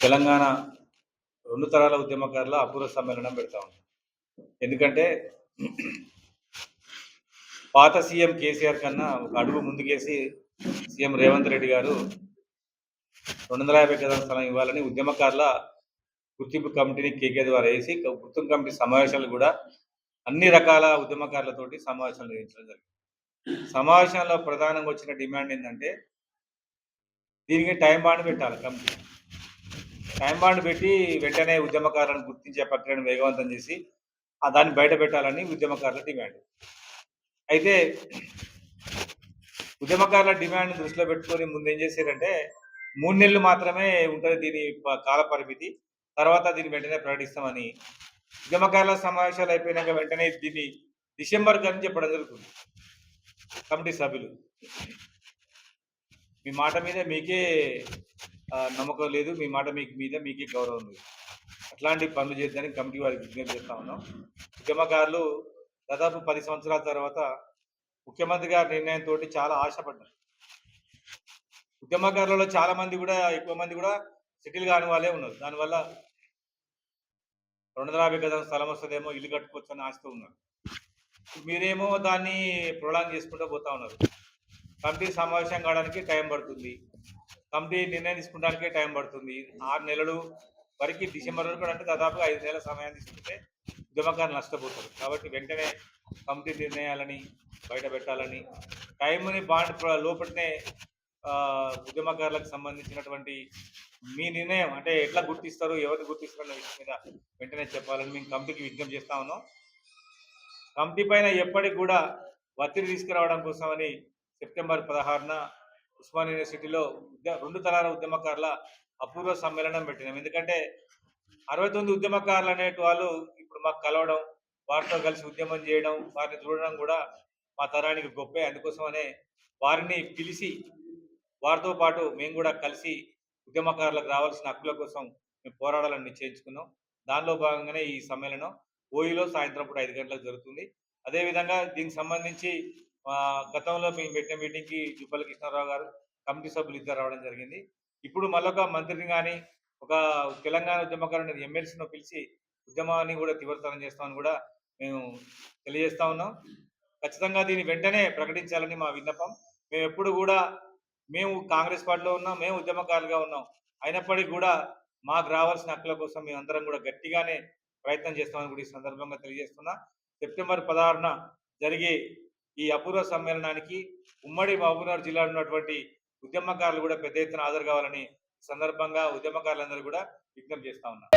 తెలంగాణ 2 తరాల ఉద్యమకారుల అపూర్వ సమ్మేళనం పెడతా ఉన్నాం. ఎందుకంటే పాత సీఎం కేసీఆర్ కన్నా ఒక అడుగు ముందుకేసి సీఎం రేవంత్ రెడ్డి గారు 250 గజాల స్థలం ఇవ్వాలని ఉద్యమకారుల గుర్తింపు కమిటీని కేకే ద్వారా వేసి గుర్తింపు కమిటీ సమావేశాలు కూడా అన్ని రకాల ఉద్యమకారులతోటి సమావేశాలు నిర్వహించడం జరిగింది. సమావేశంలో ప్రధానంగా వచ్చిన డిమాండ్ ఏంటంటే దీనికి టైం బాండ్ పెట్టాలి. కమిటీ టైం బాండ్ పెట్టి వెంటనే ఉద్యమకారులను గుర్తించే ప్రక్రియను వేగవంతం చేసి దాన్ని బయట పెట్టాలని ఉద్యమకారుల డిమాండ్. అయితే ఉద్యమకారుల డిమాండ్ దృష్టిలో పెట్టుకొని ముందు ఏం చేశారంటే 3 నెలలు మాత్రమే ఉంటుంది దీని కాల పరిమితి, తర్వాత దీన్ని వెంటనే ప్రకటిస్తామని ఉద్యమకారుల సమావేశాలు అయిపోయినాక వెంటనే దీన్ని డిసెంబర్ అని చెప్పడం జరుగుతుంది. కమిటీ సభ్యులు మీ మాట మీద మీకే నమ్మకం లేదు, మీ మాట మీద మీకే గౌరవం లేదు, అట్లాంటి పనులు చేద్దానికి కమిటీ వారికి విజ్ఞప్తి చేస్తా ఉన్నాం. ఉద్యమకారులు దాదాపు 10 సంవత్సరాల తర్వాత ముఖ్యమంత్రి గారి నిర్ణయంతో చాలా ఆశపడ్డారు. ఉద్యమకారులలో చాలా మంది కూడా ఎక్కువ మంది కూడా సెటిల్ కాని వాళ్ళే ఉన్నారు. దానివల్ల 250 గజాల స్థలం వస్తుందేమో, ఇల్లు కట్టుకోవచ్చు అని ఆశతో ఉన్నారు. మీరేమో దాన్ని ప్రొలాంగ్ చేసుకుంటూ పోతా ఉన్నారు. కమిటీ సమావేశం కావడానికి టైం పడుతుంది, కమిటీ నిర్ణయం తీసుకుంటానికే టైం పడుతుంది. 6 నెలలు వరకు డిసెంబర్ వరకు అంటే దాదాపు 5 నెలల సమయం తీసుకుంటే ఉద్యమకారులు నష్టపోతారు. కాబట్టి వెంటనే కమిటీ నిర్ణయాలని బయట పెట్టాలని, టైంని బాండ్ లోపలనే ఉద్యమకారులకు సంబంధించినటువంటి మీ నిర్ణయం అంటే ఎట్లా గుర్తిస్తారు, ఎవరిని గుర్తిస్తారు అన్న విషయం మీద వెంటనే చెప్పాలని మేము కమిటీకి విజ్ఞప్తి చేస్తా ఉన్నాం. కమిటీ పైన ఎప్పటికి కూడా ఒత్తిడి తీసుకురావడం కోసమని సెప్టెంబర్ 16న ఉస్మానియా యూనివర్సిటీలో 2 తరాల ఉద్యమకారుల అపూర్వ సమ్మేళనం పెట్టినాం. ఎందుకంటే 69 ఉద్యమకారులు అనేటి వాళ్ళు ఇప్పుడు మాకు కలవడం, వారితో కలిసి ఉద్యమం చేయడం, వారిని చూడడం కూడా మా తరానికి గొప్పే. అందుకోసమనే వారిని పిలిచి వారితో పాటు మేము కూడా కలిసి ఉద్యమకారులకు రావాల్సిన హక్కుల కోసం మేము పోరాడాలని నిశ్చయించుకున్నాం. దానిలో భాగంగానే ఈ సమ్మేళనం ఓయిలో సాయంత్రం పూట 5 గంటలకు జరుగుతుంది. అదేవిధంగా దీనికి సంబంధించి గతంలో మేము పెట్టిన మీటింగ్కి జుబ్బల్లి కృష్ణారావు గారు కమిటీ సభ్యులు ఇద్దరు రావడం జరిగింది. ఇప్పుడు మళ్ళొక మంత్రిని కానీ ఒక తెలంగాణ ఉద్యమకారుని ఎమ్మెల్సీని పిలిచి ఉద్యమాన్ని కూడా తీవ్రతరం చేస్తామని కూడా మేము తెలియజేస్తా ఉన్నాం. ఖచ్చితంగా దీన్ని వెంటనే ప్రకటించాలని మా విన్నపం. మేము ఎప్పుడు కూడా మేము కాంగ్రెస్ పార్టీలో ఉన్నాం, మేము ఉద్యమకారులుగా ఉన్నాం, అయినప్పటికీ కూడా మాకు రావాల్సిన హక్కుల కోసం మేమందరం కూడా గట్టిగానే ప్రయత్నం చేస్తామని కూడా ఈ సందర్భంగా తెలియజేస్తున్నా. సెప్టెంబర్ 16న జరిగే ఈ అపూర్వ సమ్మేళనానికి ఉమ్మడి మహబూబ్నగర్ జిల్లాలో ఉన్నటువంటి ఉద్యమకారులు కూడా పెద్ద ఎత్తున హాజరు కావాలని సందర్భంగా ఉద్యమకారులందరూ కూడా విజ్ఞప్తి చేస్తా ఉన్నారు.